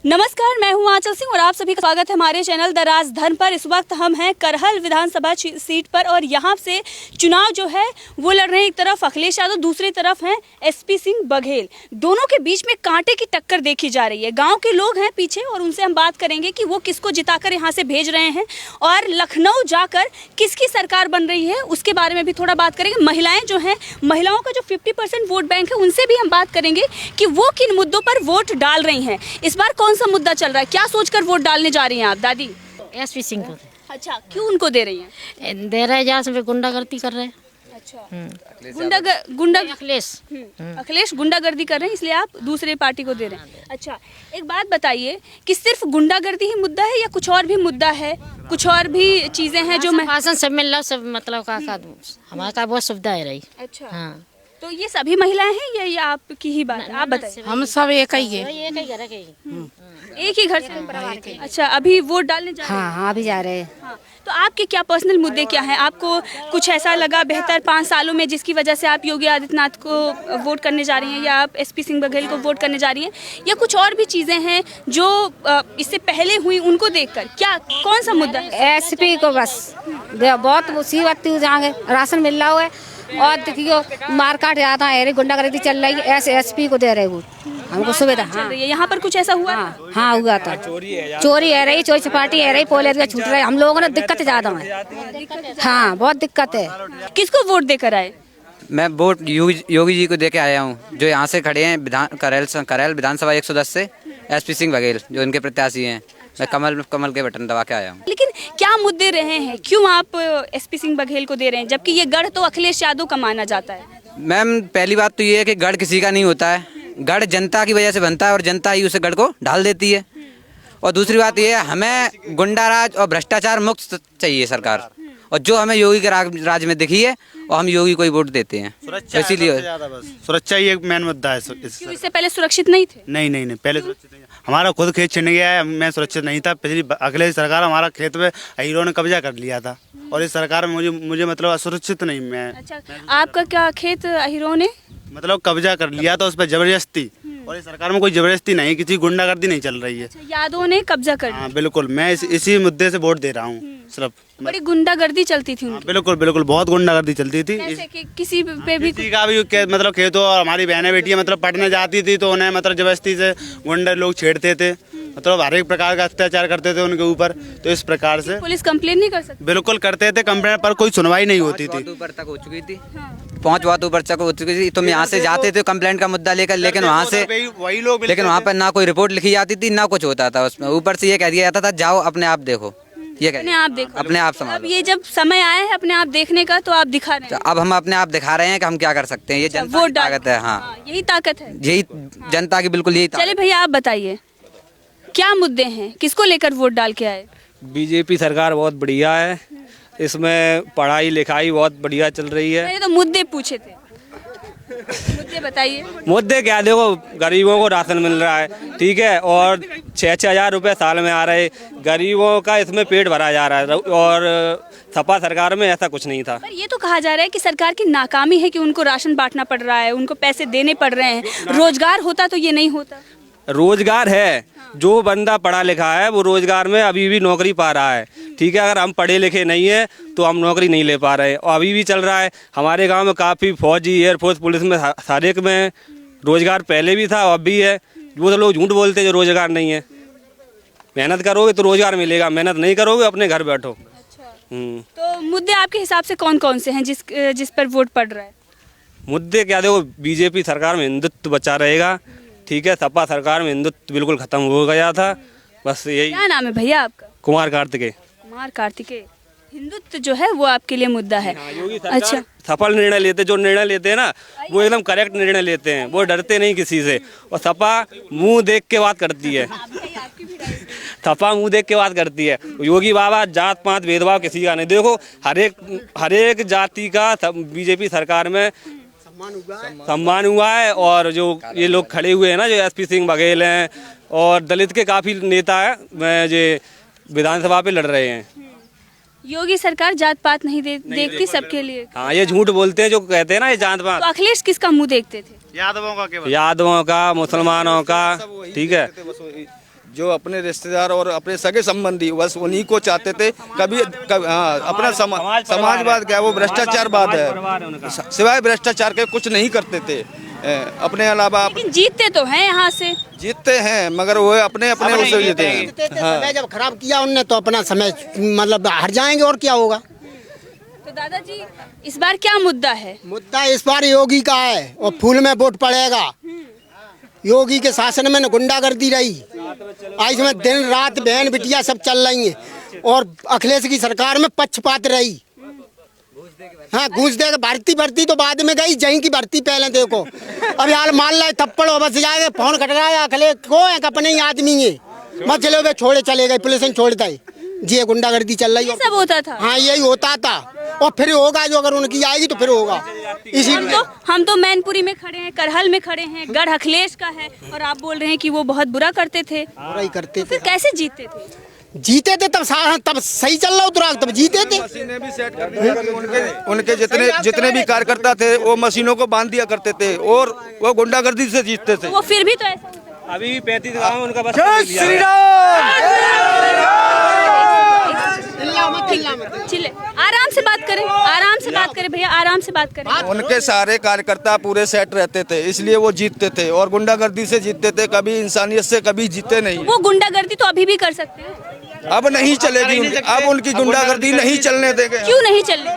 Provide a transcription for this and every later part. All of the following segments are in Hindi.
नमस्कार, मैं हूं आंचल सिंह और आप सभी का स्वागत है हमारे चैनल द राजधन पर। इस वक्त हम हैं करहल विधानसभा सीट पर और यहां से चुनाव जो है वो लड़ रहे हैं। एक तरफ अखिलेश यादव, दूसरी तरफ हैं एसपी सिंह बघेल। दोनों के बीच में कांटे की टक्कर देखी जा रही है। गांव के लोग हैं पीछे और उनसे हम बात करेंगे कि वो किसको जिताकर यहाँ से भेज रहे हैं और लखनऊ जाकर किसकी सरकार बन रही है उसके बारे में भी थोड़ा बात करेंगे। महिलाएं जो हैं, महिलाओं का जो 50% वोट बैंक है उनसे भी हम बात करेंगे कि वो किन मुद्दों पर वोट डाल रही हैं। इस बार कौन सा मुद्दा चल रहा है, क्या सोचकर वोट डालने जा रही हैं आप दादी? एसपी सिंह को। अच्छा, क्यों उनको दे रही हैं? दे रहे जहाँ से गुंडागर्दी कर रहे हैं। अच्छा, अखिलेश गुंडागर्दी कर रहे हैं इसलिए आप दूसरे पार्टी को दे रहे हैं। अच्छा, एक बात बताइए कि सिर्फ गुंडागर्दी ही मुद्दा है या कुछ और भी मुद्दा है, कुछ और भी चीजें हैं जो शासन सब मिल रहा, सब मतलब का हमारे का बहुत सुविधा है रही। अच्छा, हाँ। तो ये सभी महिलाएं हैं या ये आपकी ही बात है? आप बताइए। हम सब एक ही है, एक ही घर से। अच्छा, अभी वोट डालने जा रहे हैं? हाँ अभी जा रहे हैं। हाँ, तो आपके क्या पर्सनल मुद्दे क्या हैं? आपको कुछ ऐसा लगा बेहतर 5 सालों में जिसकी वजह से आप योगी आदित्यनाथ को वोट करने जा रही हैं या आप एसपी सिंह बघेल को वोट करने जा रही हैं, या कुछ और भी चीजें हैं जो इससे पहले हुई उनको देखकर? क्या कौन सा मुद्दा है? एसपी को बस बहुत मुसीबत थी, जहाँ राशन मिल रहा है और देखियो मारकाट ज्यादा है, गुंडागर्दी चल रही है, ऐसे एसपी को दे रहे वो हमको सुविधा। हाँ, यहाँ पर कुछ ऐसा हुआ? हाँ हुआ था। चोरी है रही, चोरी चपाटी है रही, पोलिया छूट रहे, हम लोगों ने दिक्कत ज्यादा है। हाँ बहुत दिक्कत है। किसको वोट देकर आए? मैं वोट योगी जी को देके आया हूँ, जो यहाँ से खड़े हैं करैल विधानसभा 110 से एसपी सिंह बघेल जो इनके प्रत्याशी हैं। मैं कमल के बटन दबा के आया हूँ। लेकिन क्या मुद्दे रहे हैं, क्यों आप एसपी सिंह बघेल को दे रहे हैं जबकि ये गढ़ तो अखिलेश यादव का माना जाता है? मैम, पहली बात तो ये है कि गढ़ किसी का नहीं होता है, गढ़ जनता की वजह से बनता है और जनता ही उसे गढ़ को ढाल देती है। और दूसरी बात ये है, हमें गुंडाराज और भ्रष्टाचार मुक्त चाहिए सरकार, और जो हमें योगी के राज में दिखी है और हम योगी को ही वोट देते हैं। इसीलिए सुरक्षा ही एक मेन मुद्दा है। क्यों इससे पहले सुरक्षित नहीं थे? नहीं पहले सुरक्षित नहीं। हमारा खुद खेत छिन गया है, मैं सुरक्षित नहीं था। पिछली अखिलेश सरकार हमारा खेत में हीरो ने कब्जा कर लिया था और इस सरकार में मुझे मतलब असुरक्षित नहीं मैं। अच्छा, आपका क्या खेत हीरो ने मतलब कब्जा कर लिया था उस पर जबरदस्ती, और इस सरकार में कोई जबरदस्ती नहीं, किसी गुंडागर्दी नहीं चल रही है। अच्छा, यादव ने कब्जा कर लिया। हाँ बिल्कुल, मैं इसी मुद्दे से वोट दे रहा हूँ सिर्फ। बड़ी गुंडागर्दी चलती थी उनकी। बिल्कुल बहुत गुंडागर्दी चलती थी। किसी पे भी किसी का भी मतलब खेतों, और हमारी बहनें बेटियां मतलब पढ़ने जाती थी तो उन्हें मतलब जबरदस्ती से गुंडे लोग छेड़ते थे, मतलब हर एक प्रकार का अत्याचार करते थे उनके ऊपर। तो इस प्रकार से पुलिस कंप्लेन नहीं कर सकती? बिल्कुल करते थे कंप्लेन, पर कोई सुनवाई नहीं होती थी। ऊपर तक हो चुकी थी, 5 बात ऊपर तक हो चुकी थी। तुम यहाँ से जाते थे कंप्लेंट का मुद्दा लेकर, लेकिन वहाँ से वही लोग, लेकिन वहाँ पर ना कोई रिपोर्ट लिखी जाती थी ना कुछ होता था उसमें। ऊपर से ये कह दिया जाता था जाओ अपने आप देखो, ये अपने आप देखो, अपने आप अब संभालो। ये जब समय आया है अपने आप देखने का तो आप दिखा रहे हैं। तो अब हम अपने आप दिखा रहे हैं कि हम क्या कर सकते हैं। ये जनता की ताकत है। हाँ, यही ताकत है, यही जनता की बिल्कुल यही ताकत। चले भैया आप बताइए क्या मुद्दे हैं, किसको लेकर वोट डाल के आए? बीजेपी सरकार बहुत बढ़िया है, इसमें पढ़ाई लिखाई बहुत बढ़िया चल रही है। मैंने तो मुद्दे पूछे थे, मुद्दे बताइए। मुद्दे क्या, देखो गरीबों को राशन मिल रहा है, ठीक है, और 6-6 हज़ार रुपये साल में आ रहे, गरीबों का इसमें पेट भरा जा रहा है। और सपा सरकार में ऐसा कुछ नहीं था। पर ये तो कहा जा रहा है कि सरकार की नाकामी है कि उनको राशन बांटना पड़ रहा है, उनको पैसे देने पड़ रहे हैं। रोजगार होता तो ये नहीं होता। रोजगार है, जो बंदा पढ़ा लिखा है वो रोजगार में अभी भी नौकरी पा रहा है, ठीक है। अगर हम पढ़े लिखे नहीं है तो हम नौकरी नहीं ले पा रहे, और अभी भी चल रहा है। हमारे गांव में काफ़ी फौजी, एयरफोर्स, पुलिस में सारे में रोजगार पहले भी था और अब भी है। वो तो लोग झूठ बोलते हैं जो रोजगार नहीं है। मेहनत करोगे तो रोजगार मिलेगा, मेहनत नहीं करोगे अपने घर बैठो। तो मुद्दे आपके हिसाब से कौन कौन से हैं जिस पर वोट पड़ रहा है? मुद्दे क्या, देखो बीजेपी सरकार में हिंदुत्व बचा रहेगा, ठीक है। सपा सरकार में हिंदुत्व बिल्कुल खत्म हो गया था, बस यही। क्या नाम है भैया आपका? कुमार कार्तिकेय। कुमार कार्तिकेय। हिंदुत्व जो है वो आपके लिए मुद्दा है। अच्छा, सफल निर्णय लेते, जो निर्णय लेते हैं ना वो एकदम करेक्ट निर्णय लेते हैं, वो डरते नहीं किसी से। और सपा मुंह देख के बात करती है, सपा मुंह देख के बात करती है। योगी बाबा जात पात भेदभाव किसी का नहीं, देखो हर एक जाति का बीजेपी सरकार में सम्मान हुआ है। और जो ये लोग खड़े हुए हैं ना, जो एसपी सिंह बघेल हैं और दलित के काफ़ी नेता हैं जो विधानसभा पे लड़ रहे हैं। योगी सरकार जात पात नहीं देखती, सबके लिए। हाँ, ये झूठ बोलते हैं जो कहते हैं ना ये जात पात। तो अखिलेश किसका मुंह देखते थे? यादवों का, यादवों का, मुसलमानों का, ठीक है। जो अपने रिश्तेदार और अपने सगे संबंधी बस उन्हीं को चाहते थे। कभी हाँ, अपना समाजवाद क्या वो भ्रष्टाचार बात है, सिवाय भ्रष्टाचार के कुछ नहीं करते थे अपने अलावा। लेकिन जीतते तो हैं यहाँ से, जीतते हैं मगर वो अपने उसे जीते हैं। समय जब खराब किया उनने तो अपना समय मतलब हार जाएंगे और क्या होगा। तो दादाजी इस बार क्या मुद्दा है? मुद्दा इस बार योगी का है और फूल में वोट पड़ेगा। योगी के शासन में न गुंडागर्दी रही, आज में दिन रात बहन बिटिया सब चल रही हैं, और अखिलेश की सरकार में पक्षपात रही। हाँ, घूस देगा। भर्ती तो बाद में गई, जहीं की भर्ती पहले देखो। अब यार मान ला थप्पड़ बस जाएगा, फोन कट रहा अखिलेश को है, अपने ही आदमी है, मत चलो वे छोड़े चले गए, पुलिस ने छोड़ता है जी, गुंडागर्दी चल रही है। सब होता था। हाँ, यही होता था और फिर होगा, जो अगर उनकी आएगी तो फिर होगा। इसीलिए हम तो मैनपुरी में खड़े हैं, करहल में खड़े हैं, गढ़ अखिलेश का है, और आप बोल रहे हैं कि वो बहुत बुरा करते थे। बुरा ही करते फिर कैसे जीतते थे? जीते थे तब सही चल रहा उतरा, तब जीते थे। उनके जितने भी कार्यकर्ता थे वो मशीनों को बांध दिया करते थे और वो गुंडागर्दी से जीतते थे। वो फिर भी तो ऐसा होता है। अभी भी 35 गाँव उनका बस चिल्ले, आराम से बात करें, आराम से बात करें भैया, आराम से बात करें। उनके सारे कार्यकर्ता पूरे सेट रहते थे, इसलिए वो जीतते थे और गुंडागर्दी से जीतते थे, कभी इंसानियत से कभी जीते नहीं। वो गुंडागर्दी तो अभी भी कर सकते हैं। अब नहीं चलेगी, अब उनकी गुंडागर्दी नहीं चलने देंगे। क्यों नहीं चलने?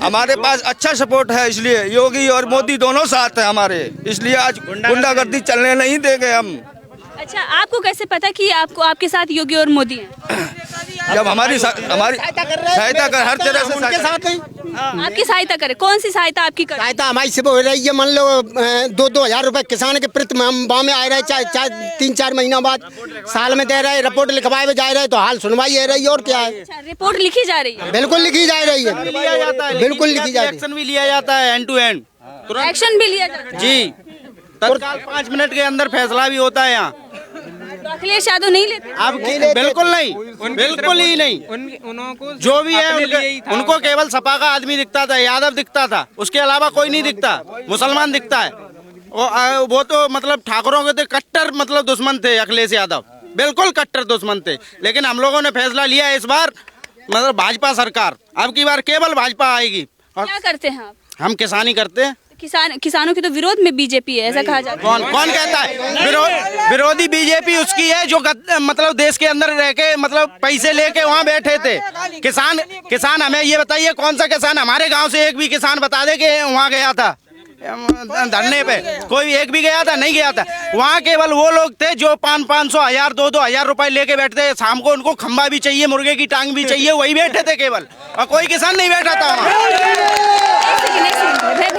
हमारे पास अच्छा सपोर्ट है, इसलिए योगी और मोदी दोनों साथ हैं हमारे, इसलिए आज गुंडागर्दी चलने नहीं देंगे हम। अच्छा, आपको कैसे पता कि आपको आपके साथ योगी और मोदी हैं? जब हमारी सहायता कर हर तरह से उनके साथ ही आपकी सहायता करे, कौन सी सहायता आपकी करे? सहायता हमारी से हो रही है। मान लो 2-2 हज़ार रुपए किसान के प्रति माह में आ रहे, चाहे 3-4 महीना बाद साल में दे रहे, रिपोर्ट लिखवाए में जा रहे, तो हाल सुनवाई है रही है और क्या है। अच्छा, रिपोर्ट लिखी जा रही है? बिल्कुल लिखी जा रही है, बिल्कुल लिखी जा रही है। एक्शन भी लिया जाता है, एंड टू एंड एक्शन भी लिया जाता है जी, तत्काल 5 मिनट के अंदर फैसला भी होता है यहाँ। तो अखिलेश यादव नहीं लेते? अब बिल्कुल नहीं, बिल्कुल ही नहीं। जो भी है उनको केवल सपा का आदमी दिखता था, यादव दिखता था, उसके अलावा कोई नहीं दिखता। मुसलमान दिखता है, वो तो मतलब ठाकुरों के थे, कट्टर मतलब दुश्मन थे अखिलेश यादव, बिल्कुल कट्टर दुश्मन थे। लेकिन हम लोगों ने फैसला लिया इस बार, मतलब भाजपा सरकार, अब की बार केवल भाजपा आएगी। क्या करते हैं आप? हम किसानी करते हैं। किसानों के तो विरोध में बीजेपी है, ऐसा कहा जाता है। कौन कहता है? विरोधी बीजेपी उसकी है जो मतलब देश के अंदर रह के मतलब पैसे लेके वहाँ बैठे थे। किसान हमें ये बताइए, कौन सा किसान हमारे गांव से एक भी किसान बता दे कि वहाँ गया था धरने पे? कोई एक भी गया था? नहीं गया था। वहाँ केवल वो लोग थे जो 500, 1000, 2-2 रुपए लेके बैठते थे। शाम को उनको खंबा भी चाहिए, मुर्गे की टांग भी चाहिए, वही बैठे थे केवल, और कोई किसान नहीं बैठा था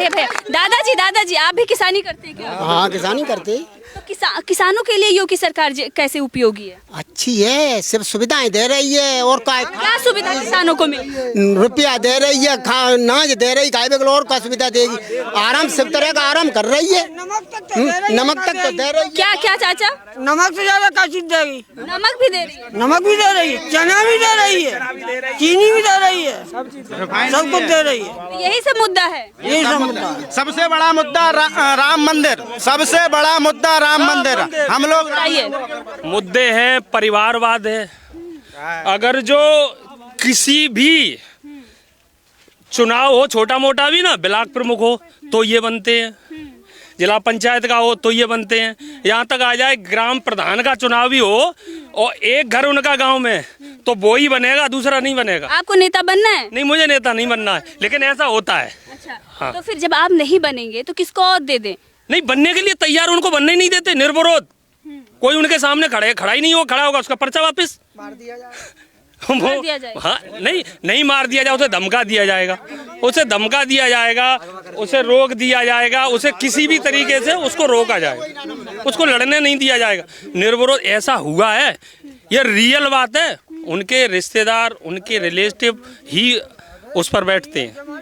भैया, दादाजी आप भी किसानी करते हैं क्या? हाँ, किसानी करते। तो किसानों के लिए योगी सरकार कैसे उपयोगी है? अच्छी है, सिर्फ सुविधाएं दे रही है और क्या सुविधा किसानों को मिली? रुपया दे रही है, नाज दे रही, खाए बगल और क्या सुविधा देगी? आराम सब तरह का आराम कर रही है, नमक तक तो दे रही है। क्या क्या चाचा? नमक से ज्यादा क्या चीज देगी? नमक भी दे रही है? नमक भी दे रही है, चना भी दे रही है, चीनी भी दे रही है, सब कुछ दे रही है। तो यही सब मुद्दा है। यही सब मुद्दा। सबसे बड़ा मुद्दा राम मंदिर, सबसे बड़ा मुद्दा राम मंदिर। हम लोग मुद्दे हैं, परिवारवाद है। अगर जो किसी भी चुनाव हो, छोटा मोटा भी ना, ब्लॉक प्रमुख हो तो ये बनते हैं, जिला पंचायत का हो तो ये बनते हैं, यहाँ तक आ जाए ग्राम प्रधान का चुनाव भी हो और एक घर उनका गांव में, तो वो ही बनेगा, दूसरा नहीं बनेगा। आपको नेता बनना है? नहीं, मुझे नेता नहीं बनना है, लेकिन ऐसा होता है। अच्छा, हाँ। तो फिर जब आप नहीं बनेंगे तो किसको और दे दें? नहीं, बनने के लिए तैयार, उनको बनने ही नहीं देते, निर्विरोध। कोई उनके सामने खड़ा ही नहीं हो, खड़ा होगा उसका पर्चा वापस मार दिया जाएगा। हाँ, नहीं मार दिया जाए, उसे धमका दिया जाएगा, उसे धमका दिया जाएगा, उसे रोक दिया जाएगा, उसे किसी भी तरीके से उसको रोका जाएगा, उसको लड़ने नहीं दिया जाएगा। निर्विरोध ऐसा हुआ है, ये रियल बात है। उनके रिश्तेदार, उनके रिलेटिव ही उस पर बैठते हैं।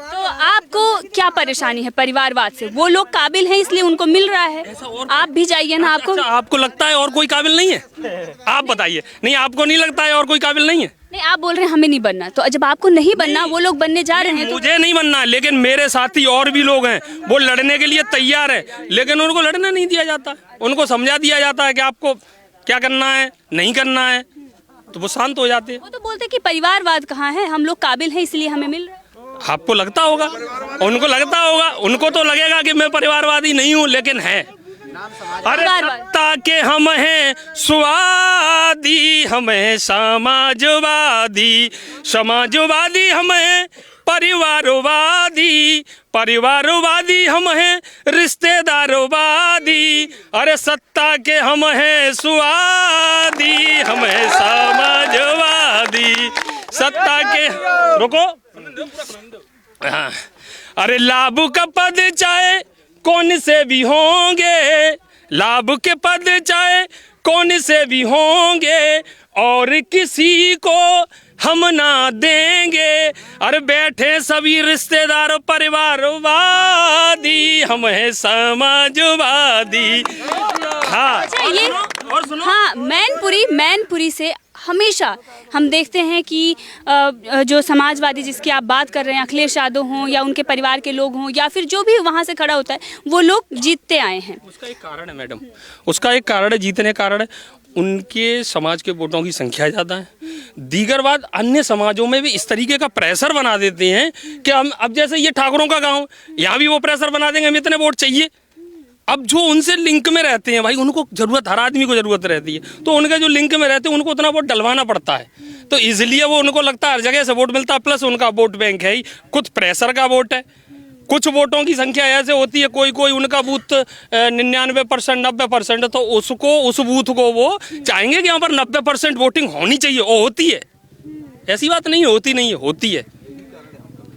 तो आपको क्या परेशानी है परिवारवाद से? वो लोग काबिल हैं इसलिए उनको मिल रहा है, आप भी जाइए ना। आपको आपको लगता है और कोई काबिल नहीं है? आप बताइए। नहीं, आपको नहीं लगता है और कोई काबिल नहीं है? नहीं, आप बोल रहे हैं हमें नहीं बनना, तो जब आपको नहीं बनना, वो लोग बनने जा रहे हैं तो मुझे नहीं बनना, लेकिन मेरे साथी और भी लोग हैं, वो लड़ने के लिए तैयार है, लेकिन उनको लड़ना नहीं दिया जाता। उनको समझा दिया जाता है कि आपको क्या करना है, नहीं करना है, तो वो शांत हो जाते हैं। वो तो बोलते हैं कि परिवारवाद कहाँ है, हम लोग काबिल हैं इसलिए हमें मिल रहा है। आपको लगता होगा, उनको लगता होगा, उनको तो लगेगा कि मैं परिवारवादी नहीं हूँ, लेकिन है। अरे सत्ता के हम हैं स्वादी, हम हैं समाजवादी, समाजवादी हम हैं परिवारवादी, परिवारवादी हम हैं रिश्तेदारवादी। अरे सत्ता के हम हैं स्वादी, हम हैं समाजवादी, सत्ता के रुको। हाँ। अरे लाभ का पद चाहे कौन से भी होंगे, लाभ के पद चाहे कौन से भी होंगे, और किसी को हम ना देंगे। अरे बैठे सभी रिश्तेदार परिवारवादी, हम हैं समाजवादी। हाँ, अच्छा, ये और सुनो, हाँ, मैनपुरी से हमेशा हम देखते हैं कि जो समाजवादी जिसकी आप बात कर रहे हैं, अखिलेश यादव हों या उनके परिवार के लोग हों या फिर जो भी वहाँ से खड़ा होता है, वो लोग जीतते आए हैं। उसका एक कारण है मैडम, उसका एक कारण है, जीतने कारण है उनके समाज के वोटों की संख्या ज़्यादा है। दीगर बात, अन्य समाजों में भी इस तरीके का प्रेशर बना देते हैं कि हम, अब जैसे ये ठाकुरों का गांव, यहाँ भी वो प्रेशर बना देंगे हमें इतने वोट चाहिए। अब जो उनसे लिंक में रहते हैं भाई, उनको जरूरत, हर आदमी को जरूरत रहती है, तो उनके जो लिंक में रहते हैं उनको उतना वोट डलवाना पड़ता है, तो इसलिए वो उनको लगता है हर जगह से वोट मिलता है। प्लस उनका वोट बैंक है ही, कुछ प्रेशर का वोट है, कुछ वोटों की संख्या ऐसे होती है, कोई कोई उनका बूथ 99% 90%, तो उसको, उस बूथ को वो चाहेंगे कि यहाँ पर 90% वोटिंग होनी चाहिए, वो होती है। ऐसी बात नहीं होती नहीं है, होती है।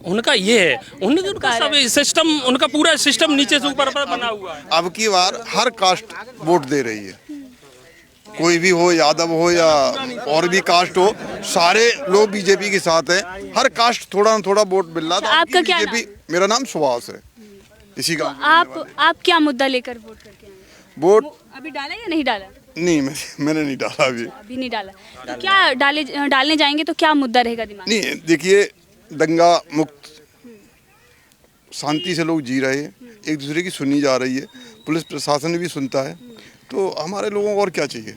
उनका ये है, उनका सब सिस्टम, उनका पूरा सिस्टम नीचे से ऊपर पर बना हुआ है। अब की बार हर कास्ट वोट दे रही है, कोई भी हो, यादव हो या और भी कास्ट हो, सारे लोग बीजेपी के साथ हैं। हर कास्ट थोड़ा न थोड़ा वोट मिल रहा था। आपका क्या नाम? मेरा नाम सुभाष है। इसी का आप क्या मुद्दा लेकर वोट करके आए? वोट अभी डाला या नहीं डाला? नहीं, मैंने नहीं डाला अभी नहीं डाला। तो क्या डालने जाएंगे तो क्या मुद्दा रहेगा दिमाग में? नहीं, देखिए, दंगा मुक्त शांति से लोग जी रहे हैं, एक दूसरे की सुनी जा रही है, पुलिस प्रशासन भी सुनता है, तो हमारे लोगों को और क्या चाहिए।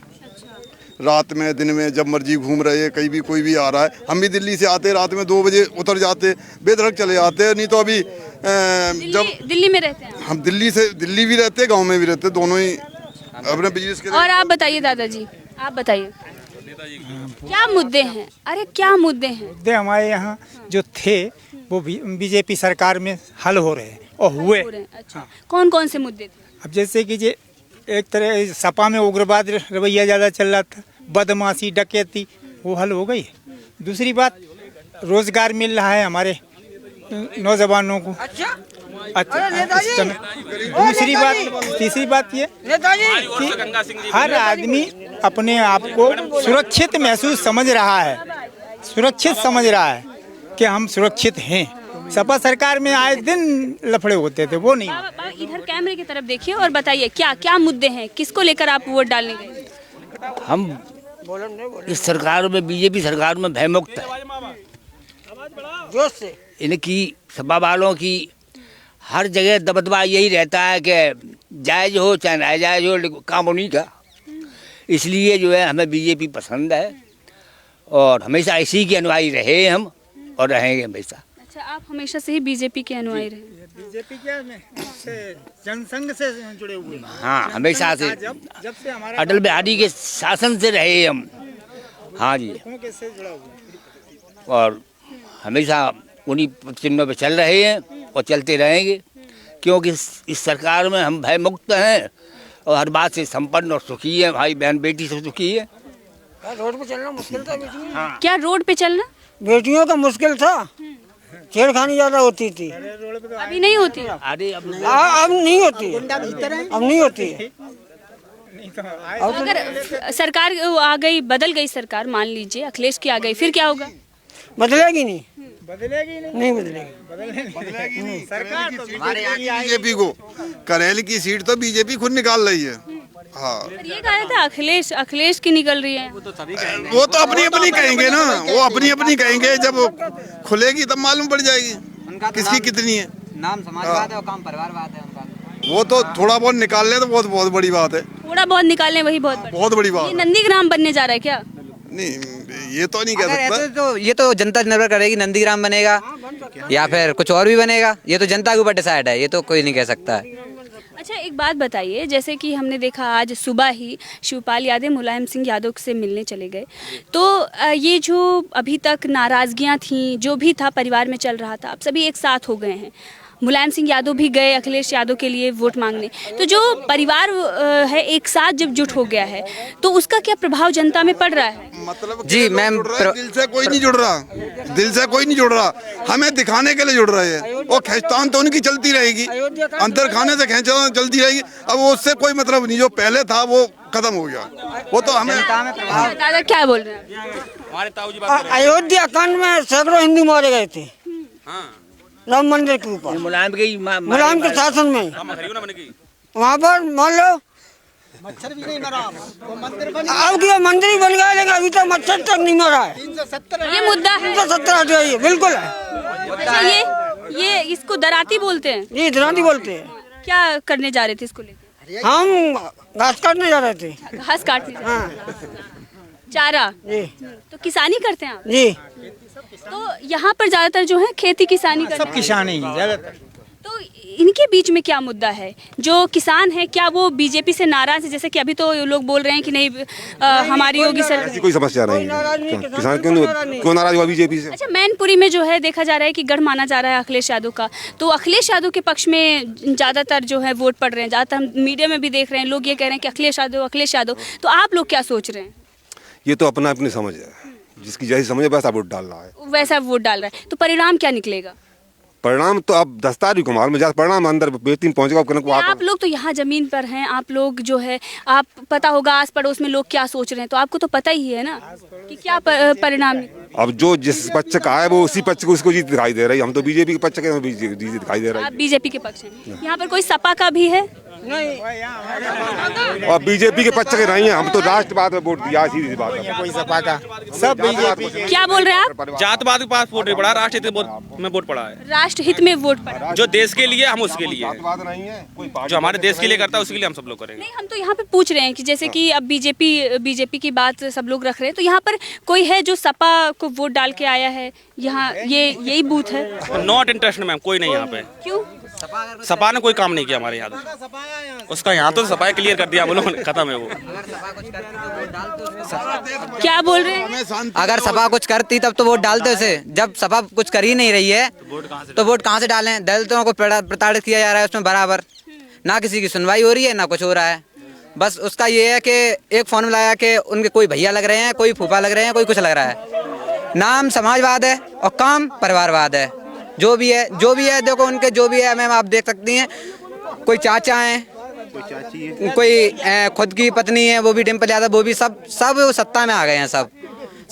रात में दिन में जब मर्जी घूम रहे हैं, कहीं भी कोई भी आ रहा है। हम भी दिल्ली से आते, रात में 2 बजे उतर जाते, बेधड़क चले जाते हैं। नहीं तो अभी जब दिल्ली में रहते हैं हम, दिल्ली भी रहते, गाँव में भी रहते, दोनों ही अपने बिजनेस के। और आप बताइए दादाजी, आप बताइए क्या मुद्दे हैं? अरे क्या मुद्दे हैं? मुद्दे हमारे यहाँ जो थे वो बीजेपी सरकार में हल हो रहे हैं और हुए। अच्छा, कौन कौन से मुद्दे थे? अब जैसे कि ये एक तरह सपा में उग्रवाद रवैया ज़्यादा चल रहा था, बदमाशी, डकैती, वो हल हो गई। दूसरी बात, रोजगार मिल रहा है हमारे नौजवानों को। अच्छा, दूसरी बात, तीसरी बात ये कि हर आदमी अपने आप को सुरक्षित महसूस समझ रहा है, सुरक्षित समझ रहा है कि हम सुरक्षित हैं। सपा सरकार में आए दिन लफड़े होते थे, वो नहीं। इधर कैमरे की तरफ देखिए और बताइए क्या क्या मुद्दे हैं, किसको लेकर आप वोट डालने गए? हम इस सरकार में, बीजेपी सरकार में भयमुक्त है। इनकी सपा वालों की हर जगह दबदबा यही रहता है कि जायज हो चाहे नाजायज हो, काम उन्हीं का। इसलिए जो है हमें बीजेपी पसंद है और हमेशा इसी के अनुयायी रहे हम और रहेंगे हमेशा। अच्छा, आप हमेशा से ही बीजेपी के अनुयायी रहे? बीजेपी क्या में जनसंघ से जुड़े हुए। हाँ, हमेशा से, जब से हमारा अटल बिहारी के शासन से रहे हम। हाँ जी, और हमेशा उन्हीं चिन्हों पे चल रहे हैं और चलते रहेंगे, क्योंकि इस सरकार में हम भय मुक्त हैं और हर बात से संपन्न और सुखी है। भाई बहन बेटी से सुखी है। रोड पे चलना मुश्किल था बेटियों। हाँ। क्या रोड पे चलना बेटियों का मुश्किल था, छेड़खानी ज्यादा होती थी। अभी नहीं होती? अरे अब नहीं होती, अब नहीं होती। अगर सरकार आ गई, बदल गई सरकार, मान लीजिए अखिलेश की आ गई, फिर क्या होगा? बदलेगी नहीं, बदलेगी नहीं बदलेगी। सरकार तो बीजेपी को, करेल की सीट तो बीजेपी खुद निकाल रही है। हाँ पर ये कहा था अखिलेश की निकल रही है। वो तो अपनी अपनी कहेंगे ना, वो अपनी अपनी कहेंगे, जब खुलेगी तब मालूम पड़ जाएगी किसकी कितनी है। नाम समाजवाद है और काम परिवारवाद है उनका। वो तो थोड़ा बहुत निकाल ले तो बहुत बड़ी बात है। थोड़ा बहुत निकालने वही बहुत बड़ी बात। ये नंदीग्राम बनने जा रहा है क्या? नहीं, ये तो नहीं कह सकता। तो ये तो जनता निर्भर करेगी, नंदीग्राम बनेगा या फिर कुछ और भी बनेगा, ये तो जनता के ऊपर डिसाइड है, ये तो कोई नहीं कह सकता है। अच्छा, एक बात बताइए, जैसे कि हमने देखा आज सुबह ही शिवपाल यादव मुलायम सिंह यादव से मिलने चले गए, तो ये जो अभी तक नाराज़गियाँ थीं, जो भी था परिवार में चल रहा था, अब सभी एक साथ हो गए हैं। मुलायम सिंह यादव भी गए अखिलेश यादव के लिए वोट मांगने, तो जो परिवार है एक साथ जब जुट हो गया है तो उसका क्या प्रभाव जनता में पड़ रहा है? मतलब जी मैम, दिल से कोई नहीं जुड़ रहा, दिल से कोई नहीं जुड़ रहा, हमें दिखाने के लिए जुड़ रहे हैं। वो खींचतान तो उनकी चलती रहेगी, अंदर खाने से खींचतान चलती रहेगी। अब उससे कोई मतलब नहीं, जो पहले था वो खत्म हो गया, वो तो हमें। दादा क्या बोल रहे हैं? अयोध्या कांड में सैकड़ों हिंदू मारे गए थे राम मंदिर के ऊपर, मुलायम के शासन में। वहाँ पर मान लो मच्छर भी नहीं मरा, वो मंदिर बन अब की मंदिर ही बन गया, लेकिन अभी तक मच्छर तक नहीं मरा है। ये मुद्दा है, 370 हट गई है, बिल्कुल है। अच्छा, ये इसको दराती बोलते हैं? ये दराती बोलते हैं। क्या करने जा रहे थे इसको लेकर? हम घास काटने जा रहे थे। घास काटने? हाँ। चारा जी। तो किसानी करते हैं आप? जी। तो यहाँ पर ज्यादातर जो है खेती किसानी करते हैं। सब किसान ही ज्यादातर। तो इनके बीच में क्या मुद्दा है? जो किसान है क्या वो बीजेपी से नाराज है? जैसे कि अभी तो लोग बोल रहे हैं कि नहीं हमारी योगी सरकार। कोई समस्या नहीं है, किसान क्यों नाराज हुआ बीजेपी से? अच्छा, मैनपुरी में जो है देखा जा रहा है कि गढ़ माना जा रहा है अखिलेश यादव का, तो अखिलेश यादव के पक्ष में ज्यादातर जो है वोट पड़ रहे हैं, ज्यादातर हम मीडिया में भी देख रहे हैं, लोग ये कह रहे हैं कि अखिलेश यादव। तो आप लोग क्या सोच रहे हैं? ये तो अपना अपनी समझ है, जिसकी जैसी समझ है वैसा वोट डाल रहा है, वैसा वोट डाल रहा है। तो परिणाम क्या निकलेगा? परिणाम तो अब 10 तारीख को मालूम है, परिणाम अंदर बेहतरीन पहुंचेगा। आप लोग तो यहाँ जमीन पर हैं, आप लोग जो है, आप पता होगा आस पड़ोस में लोग क्या सोच रहे हैं, तो आपको तो पता ही है ना कि क्या परिणाम। अब जो जिस पक्ष का है वो उसी पक्ष को उसको जीत दिखाई दे रही है। हम तो बीजेपी के पक्ष के जीत दिखाई दे रहा है। आप बीजेपी के पक्ष हैं? यहाँ पर कोई सपा का भी है? और बीजेपी के पक्ष के नहीं है, हम तो राष्ट्रवाद में वोट दिया, सीधी बात है। कोई सपा का, सब बीजेपी। क्या बोल रहे हैं आप? जातवाद के पास वोट नहीं पड़ा, राष्ट्र हित में वोट पड़ा है। राष्ट्र हित में वोट पड़ा, जो देश के लिए हम उसके लिए, जो हमारे देश के लिए करता है उसके लिए हम सब लोग करेंगे। नहीं, हम तो यहाँ पे पूछ रहे हैं कि जैसे कि अब बीजेपी की बात सब लोग रख रहे हैं, तो यहाँ पर कोई है जो सपा को वोट डाल के आया है यहाँ? यही बूथ है? नॉट इंटरेस्टेड मैम, कोई नहीं यहाँ पे। क्यों? सपा ने कोई काम नहीं किया हमारे यहाँ, उसका यहाँ तो सपा क्लियर कर दिया, बोलो खत्म है वो। क्या बोल रहे हैं? अगर सपा कुछ करती तब तो वोट डालते उसे, जब सपा कुछ कर ही नहीं रही है तो वोट कहाँ से डालें? दलितों को प्रताड़ित किया जा रहा है उसमें बराबर, ना किसी की सुनवाई हो रही है ना कुछ हो रहा है। बस उसका ये है कि एक फोन में लाया कि उनके कोई भैया लग रहे हैं, कोई फूफा लग रहे हैं, कोई कुछ लग रहा है। नाम समाजवाद है और काम परिवारवाद है। जो भी है देखो उनके जो भी है मैम, आप देख सकती हैं, कोई चाचा हैं, कोई खुद की पत्नी है, वो भी डिम्पल यादव, वो भी सब सत्ता में आ गए हैं। सब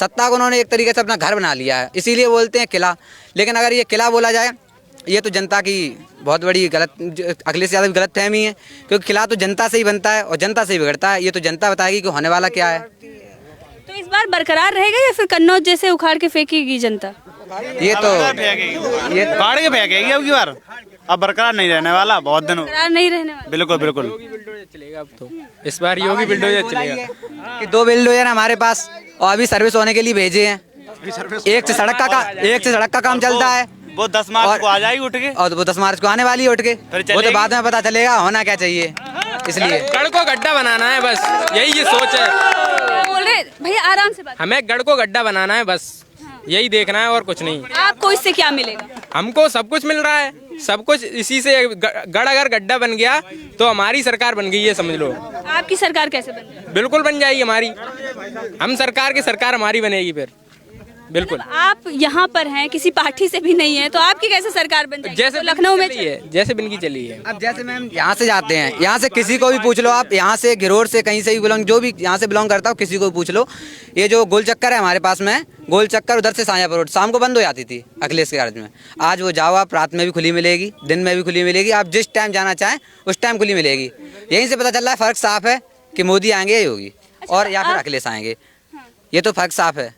सत्ता को उन्होंने एक तरीके से अपना घर बना लिया है, इसीलिए बोलते हैं किला। लेकिन अगर ये किला बोला जाए, ये तो जनता की बहुत बड़ी गलत, अखिलेश यादव की गलतफहमी है, क्योंकि किला तो जनता से ही बनता है और जनता से ही बिगड़ता है। ये तो जनता बताएगी कि होने वाला क्या है। तो इस बार बरकरार रहेगा या फिर कन्नौज जैसे उखाड़ के फेंकेगी जनता? ये तो ये फाड़ के फेंकेगी अब की बार, अब बरकरार नहीं रहने वाला, बहुत दिन बरकरार नहीं रहने वाला। बिल्कुल बिल्कुल चलेगा अब तो, इस बार योगी बिल्डोजर चलेगा कि 2 बिल्डोजर हमारे पास और अभी सर्विस होने के लिए भेजे हैं। एक से सड़क का काम चलता है, वो 10 मार्च को आ जाएगी उठ के, और वो 10 मार्च को आने वाली है उठ के, वो तो बाद में पता चलेगा होना क्या चाहिए। इसलिए गढ़ को गड्ढा बनाना है बस, यही ये सोच है। बोल रहे भैया, आराम से बात। हमें गढ़ को गड्ढा बनाना है बस, यही देखना है और कुछ नहीं। आपको इससे क्या मिलेगा? हमको सब कुछ मिल रहा है, सब कुछ इसी से। गढ़ अगर गड्ढा बन गया तो हमारी सरकार बन गई है, समझ लो। आपकी सरकार कैसे बन जाएगी? बिल्कुल बन जाएगी हमारी, हम सरकार की सरकार हमारी बनेगी फिर, बिल्कुल। आप यहाँ पर हैं, किसी पार्टी से भी नहीं है, तो आपकी कैसे सरकार बन जाएगी? जैसे तो लखनऊ में जैसे बिन की चली है। अब जैसे मैम यहाँ से जाते हैं, यहाँ से किसी को भी पूछ लो आप, यहाँ से घिरोर से कहीं से भी बिलोंग, जो भी यहाँ से बिलोंग करता हो किसी को पूछ लो, ये जो गोल चक्कर है हमारे पास में, गोल चक्कर उधर से साजापुर रोड शाम को बंद हो जाती थी अखिलेश के कार्य में। आज वो जाओ आप, रात में भी खुली मिलेगी, दिन में भी खुली मिलेगी, आप जिस टाइम जाना चाहें उस टाइम खुली मिलेगी। यहीं से पता चल रहा है, फर्क साफ है कि मोदी आएंगे या योगी, और या फिर अखिलेश आएंगे। ये तो फर्क साफ है,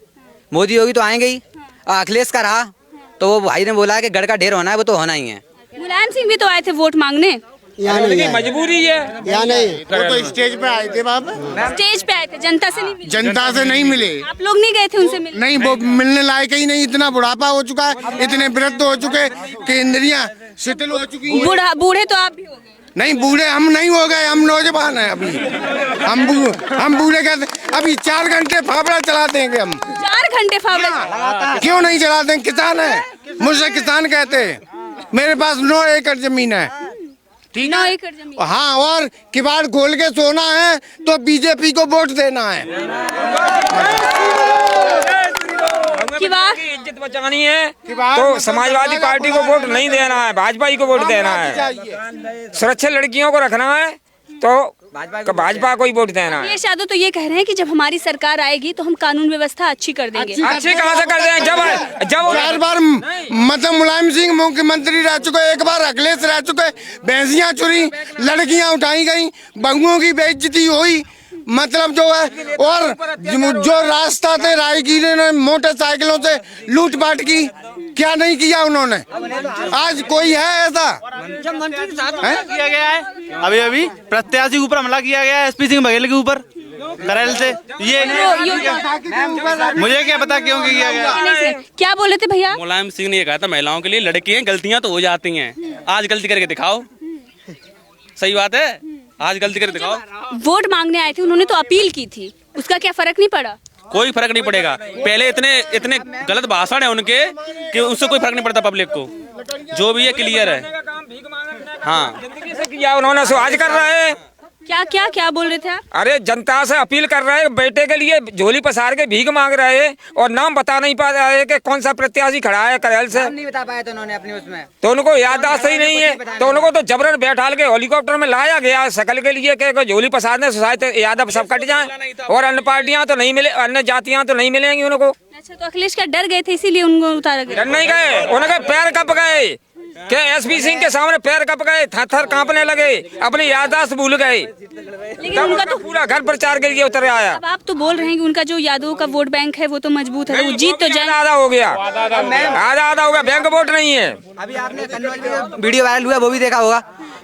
मोदी योगी तो आएंगे ही, और अखिलेश का रहा तो वो भाई ने बोला कि गढ़ का ढेर होना है, वो तो होना ही है। मुलायम सिंह भी तो आए थे वोट मांगने, मजबूरी है या नहीं, वो तो स्टेज पे आए थे बाबा, स्टेज पे आए थे, जनता से नहीं मिले। जनता से नहीं मिले, आप लोग नहीं गए थे उनसे मिलने? नहीं, वो मिलने लायक ही नहीं, इतना बुढ़ापा हो चुका है, इतने वृद्ध हो चुके कि इंद्रियां शिथिल हो चुकी हैं। बूढ़े तो आप भी हो गए। नहीं, बूढ़े हम नहीं हो गए, हम नौजवान हैं अभी। हम बूढ़े कहते, अभी 4 घंटे फावड़ा चलाते हैं हम। 4 घंटे फावड़ा क्यों नहीं चलाते हैं? किसान है, मुझसे किसान कहते हैं। मेरे पास 9 एकड़ जमीन है, ठीक 9 है? एकड़ जमीन। हाँ, और किवाड़ खोल के सोना है तो बीजेपी को वोट देना है। इज्जत बचानी है तो समाजवादी पार्टी को वोट नहीं देना है, भाजपा ही को वोट देना है। सुरक्षित लड़कियों को रखना है तो भाजपा को ही वोट देना है। अखिलेश यादव तो ये कह रहे हैं कि जब हमारी सरकार आएगी तो हम कानून व्यवस्था अच्छी कर देंगे। अच्छी कहाँ से कर दें, जब 4 बार मतलब मुलायम सिंह मुख्यमंत्री रह चुके, 1 बार अखिलेश रह चुके, भैंसियां चुरी, लड़कियां उठाई गई, बहुओं की बेइज्जती हुई, मतलब जो है, और जो रास्ता थे राहगीरों ने मोटरसाइकिलों से लूटपाट की, क्या नहीं किया उन्होंने? आज कोई है ऐसा? किया गया है अभी प्रत्याशी के ऊपर हमला किया गया है, एसपी सिंह बघेल के ऊपर करैल से। ये मुझे क्या पता क्यों किया गया। क्या बोले थे भैया? मुलायम सिंह ने ये कहा था महिलाओं के लिए लड़की हैं, गलतियां तो हो जाती हैं, आज गलती करके दिखाओ। सही बात है, आज गलती करके दिखाओ। वोट मांगने आए थे, उन्होंने तो अपील की थी, उसका क्या फर्क नहीं पड़ा? कोई फर्क नहीं पड़ेगा। पहले इतने गलत भाषण है उनके कि उससे कोई फर्क नहीं पड़ता पब्लिक को। जो भी है क्लियर है। हाँ, किया उन्होंने, सो आज कर रहे हैं। क्या बोल रहे थे आप? अरे जनता से अपील कर रहे हैं, बेटे के लिए झोली पसार के भीख मांग रहे हैं, और नाम बता नहीं पा रहे कि कौन सा प्रत्याशी खड़ा है करैल से। नहीं बता पाए तो उन्होंने अपनी उसमें, तो उनको याददाश्त ही नहीं है, तो उनको तो जबरन बैठाल के हेलीकॉप्टर में लाया गया शकल के लिए कि झोली पसारने से यादव सब कट जाए, और अन्य पार्टियां तो नहीं मिले, अन्य जातियां तो नहीं मिलेंगी उनको। अच्छा, तो अखिलेश क्या डर गए थे इसीलिए उनको उतारा गया? डर नहीं गए, उनके पैर कप गए, क्या एसपी सिंह के सामने पैर कप गए, थर कांपने लगे, अपनी याददाश्त भूल गए, लेकिन उनका तो पूरा घर प्रचार के लिए उतर आया। अब आप तो बोल रहे हैं कि उनका जो यादवों का वोट बैंक है वो तो मजबूत है, वो जीत तो जाए। आधा हो गया, आधा हो गया, बैंक वोट नहीं है। अभी आपने वीडियो वायरल हुआ वो भी देखा होगा,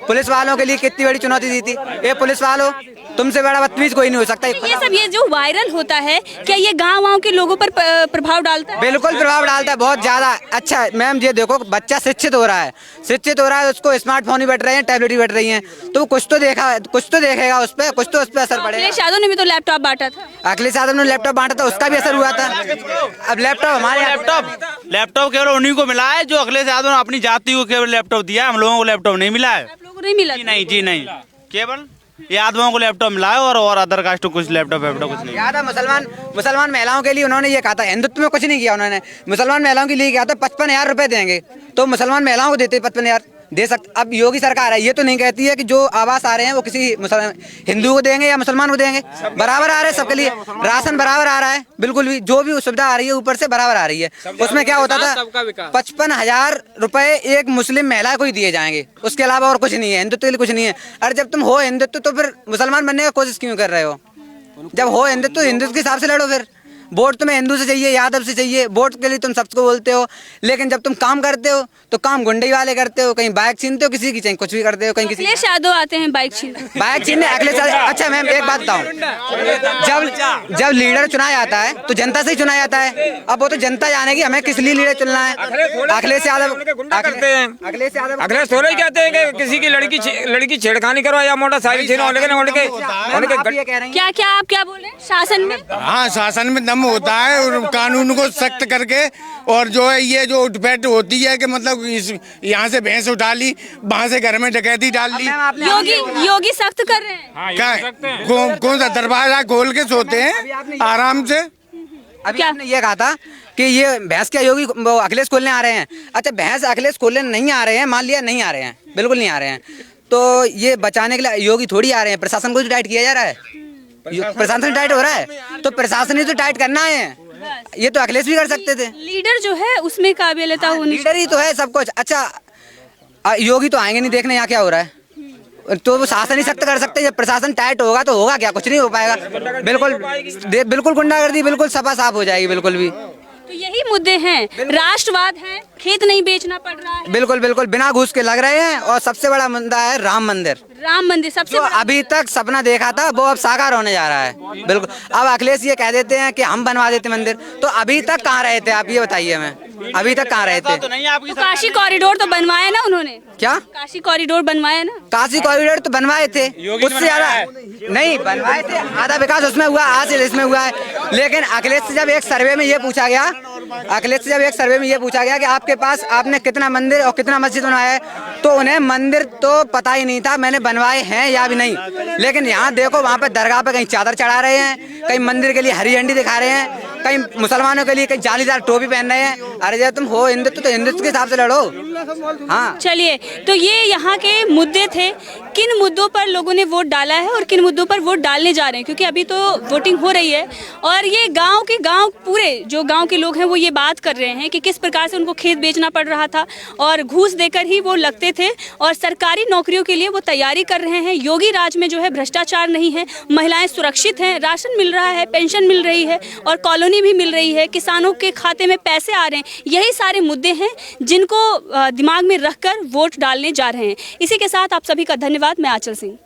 पुलिस वालों के लिए कितनी बड़ी चुनौती दी थी। ये पुलिस वालों, तुमसे बड़ा बदतमीज कोई नहीं हो सकता। ये जो वायरल होता है, क्या ये गाँव के लोगों पर प्रभाव डालता है? बिल्कुल प्रभाव डालता है, बहुत ज्यादा। अच्छा मैम, ये देखो, बच्चा शिक्षित हो रहा है, उसको स्मार्टफोन ही बैठ रहे हैं, टैबलेट ही बैठ रही हैं, तो कुछ तो देखेगा उस पर, कुछ तो उस पर असर पड़ेगा। अखिलेश यादव ने भी तो लैपटॉप बांटा था। अखिलेश यादव ने लैपटॉप बांटा था, उसका भी असर हुआ था। अब लैपटॉप हमारे लैपटॉप केवल उन्हीं को मिला है जो अखिलेश यादव ने अपनी जाति को केवल लैपटॉप दिया, हम लोगों को लैपटॉप नहीं मिला है। आप लोगों को नहीं मिला? जी नहीं, केवल यादवों को लैपटॉप मिला है, और अदर कास्ट को कुछ लैपटॉप कुछ नहीं। याद है मुसलमान महिलाओं के लिए उन्होंने ये कहा था, हिंदुत्व में कुछ नहीं किया उन्होंने, मुसलमान महिलाओं के लिए कहा था 55,000 रुपए देंगे, तो मुसलमान महिलाओं को देते 55,000 दे सकते। अब योगी सरकार है, ये तो नहीं कहती है कि जो आवास आ रहे हैं वो किसी हिंदू को देंगे या मुसलमान को देंगे, बराबर आ रहे हैं सबके लिए, राशन बराबर आ रहा है, बिल्कुल भी जो भी सुविधा आ रही है ऊपर से बराबर आ रही है। उसमें क्या होता था, 55,000 रुपए एक मुस्लिम महिला को ही दिए जाएंगे, उसके अलावा और कुछ नहीं है, हिंदुत्व के लिए कुछ नहीं है। अरे जब तुम हो हिंदुत्व तो फिर मुसलमान बनने की कोशिश क्यों कर रहे हो? जब हो हिंदुत्व तो हिंदुत्व के हिसाब से लड़ो। फिर वोट तुम्हें हिंदू से चाहिए, यादव से चाहिए, वोट के लिए तुम सबको बोलते हो, लेकिन जब तुम काम करते हो तो काम गुंडे वाले करते हो, कहीं बाइक छीनते हो किसी की, चाहे कुछ भी करते हो, कहीं किसी। अखिलेश यादव आते हैं बाइक छीनने। अखिलेश यादव, अच्छा मैम एक बात बताऊं, जब लीडर चुना जाता है तो जनता से ही चुना जाता है। अब वो तो जनता जानेगी हमें किस लिए लीडर चुनना है। अखिलेश यादव थोड़े कहते हैं कि किसी की लड़की छेड़खानी करो या मोटरसाइकिल छीनो, लेकिन क्या बोले शासन में? हाँ, शासन में दम होता है, और कानून को सख्त करके, और जो है ये जो उठपैठ होती है कि मतलब यहाँ से भैंस उठा ली, वहाँ से घर में डकैती डाल ली। योगी सख्त कर रहे हैं। क्या कौन सा दरवाजा खोल के सोते हैं आराम से? अभी आपने ये कहा था कि ये भैंस क्या योगी अखिलेश खोलने आ रहे हैं। अच्छा, भैंस अखिलेश खोलने नहीं आ रहे हैं, मान लिया नहीं आ रहे हैं, बिल्कुल नहीं आ रहे हैं, तो ये बचाने के लिए योगी थोड़ी आ रहे हैं, प्रशासन को टाइट किया जा रहा है, प्रशासन टाइट हो रहा है, तो प्रशासन ही तो टाइट करना है, ये तो अखिलेश भी कर सकते थे। लीडर जो है उसमें काबिलियत होनी, लीडर ही तो है सब कुछ। अच्छा, योगी तो आएंगे नहीं देखने यहाँ क्या हो रहा है, तो वो शासन ही सख्त कर सकते हैं। जब प्रशासन टाइट होगा तो होगा क्या, कुछ नहीं हो पाएगा। बिल्कुल गुंडागर्दी बिल्कुल सफा साफ हो जाएगी बिल्कुल भी। तो यही मुद्दे हैं, राष्ट्रवाद है, खेत नहीं बेचना पड़ रहा है। बिल्कुल बिल्कुल बिना घूस के लग रहे हैं। और सबसे बड़ा मुद्दा है राम मंदिर। राम मंदिर सबसे अभी तक सपना देखा था वो अब साकार होने जा रहा है। बिल्कुल अब अखिलेश ये कह देते हैं कि हम बनवा देते मंदिर, तो अभी तक कहाँ रहे थे आप ये बताइए हमें, अभी तक कहाँ रहे थे? तो काशी कॉरिडोर तो बनवाया ना उन्होंने, क्या काशी कॉरिडोर बनवाया ना? काशी कॉरिडोर तो बनवाए थे, उससे ज्यादा नहीं बनवाए थे, आधा विकास उसमें हुआ, आज इसमें हुआ है। लेकिन अखिलेश से जब एक सर्वे में ये पूछा गया, कि आपके पास आपने कितना मंदिर और कितना मस्जिद बनवाया है, तो उन्हें मंदिर तो पता ही नहीं था मैंने बनवाए हैं या भी नहीं। लेकिन यहाँ देखो वहाँ पे दरगाह पे कहीं चादर चढ़ा रहे हैं, कहीं मंदिर के लिए हरी झंडी दिखा रहे हैं, कहीं मुसलमानों के लिए कहीं जालीदार टोपी पहन रहे हैं। अरे जब तुम हो हिंदुत्व तो हिंदुत्व के हिसाब से लड़ो। हाँ चलिए, तो ये यहाँ के मुद्दे थे, किन मुद्दों पर लोगों ने वोट डाला है और किन मुद्दों पर वोट डालने जा रहे हैं, क्योंकि अभी तो वोटिंग हो रही है। और ये गांव पूरे जो गांव के लोग हैं वो ये बात कर रहे हैं कि किस प्रकार से उनको खेत बेचना पड़ रहा था और घूस देकर ही वो लगते थे, और सरकारी नौकरियों के लिए वो तैयारी कर रहे हैं। योगी राज में जो है भ्रष्टाचार नहीं है, महिलाएं सुरक्षित हैं, राशन मिल रहा है, पेंशन मिल रही है और कॉलोनी भी मिल रही है, किसानों के खाते में पैसे आ रहे हैं। यही सारे मुद्दे हैं जिनको दिमाग में रखकर वोट डालने जा रहे हैं। इसी के साथ आप सभी का धन्यवाद। मैं आंचल सिंह।